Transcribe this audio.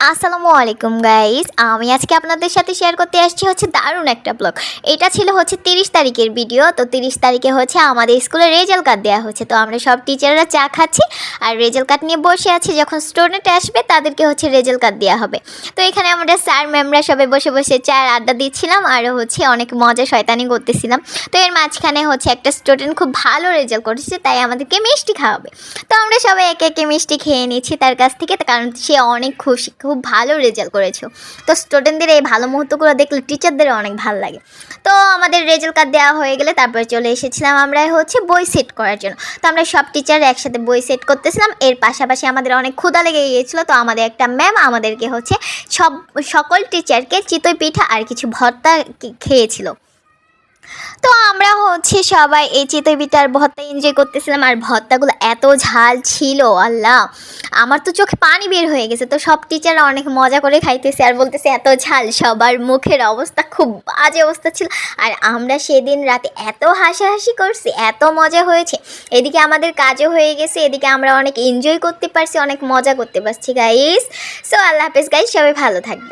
আসসালামু আলাইকুম গাইস, আমি আজকে আপনাদের সাথে শেয়ার করতে আসছি দারুণ একটা ব্লগ। এটা ছিল 30 তারিখের ভিডিও। তো 30 তারিখে আমাদের স্কুলে রেজাল্ট কার্ড দেওয়া হচ্ছে। তো আমরা সব টিচাররা চা খাচ্ছি আর রেজাল্ট কার্ড নিয়ে বসে আছি। যখন স্টুডেন্ট আসবে তাদেরকে রেজাল্ট কার্ড দেওয়া হবে। তো এখানে আমরা স্যার ম্যামরা সবাই বসে বসে চায়ের আড্ডা দিচ্ছিলাম আর অনেক মজা শয়তানি করতেছিলাম। তো এর মাঝখানে একটা স্টুডেন্ট খুব ভালো রেজাল্ট করেছে, তাই আমাদেরকে মিষ্টি খাওয়াবে। তো আমরা সবাই একে একে মিষ্টি খেয়ে নিচ্ছি তার কাছ থেকে, কারণ সে অনেক খুশি, খুব ভালো রেজাল্ট করেছো। তো স্টুডেন্টদের এই ভালো মুহূর্তগুলো দেখলে টিচারদেরও অনেক ভালো লাগে। তো আমাদের রেজাল্ট কার্ড দেওয়া হয়ে গেলে তারপরে চলে এসেছিলাম আমরা বই সেট করার জন্য। তো আমরা সব টিচার একসাথে বই সেট করতেছিলাম। এর পাশাপাশি আমাদের অনেক ক্ষুধা লেগে গিয়েছিলো। তো আমাদের একটা ম্যাম আমাদেরকে সকল টিচারকে চিতই পিঠা আর কিছু ভর্তা খেয়েছিল। তো আমরা সবাই এই চিতই পিঠার ভর্তা এনজয় করতেছিলাম। আর ভর্তাগুলো এত ঝাল ছিল, আল্লাহ, আমার তো চোখে পানি বের হয়ে গেছে। তো সব টিচাররা অনেক মজা করে খাইতেছে আর বলতেছে এত ঝাল। সবার মুখের অবস্থা খুব বাজে অবস্থা ছিল। আর আমরা সেদিন রাতে এত হাসাহাসি করছি, এত মজা হয়েছে। এদিকে আমাদের কাজও হয়ে গেছে, এদিকে আমরা অনেক এনজয় করতে পারছি, অনেক মজা করতে পারছি গাইস। সো আল্লাহ হাফেজ গাইস, সবাই ভালো থাকবে।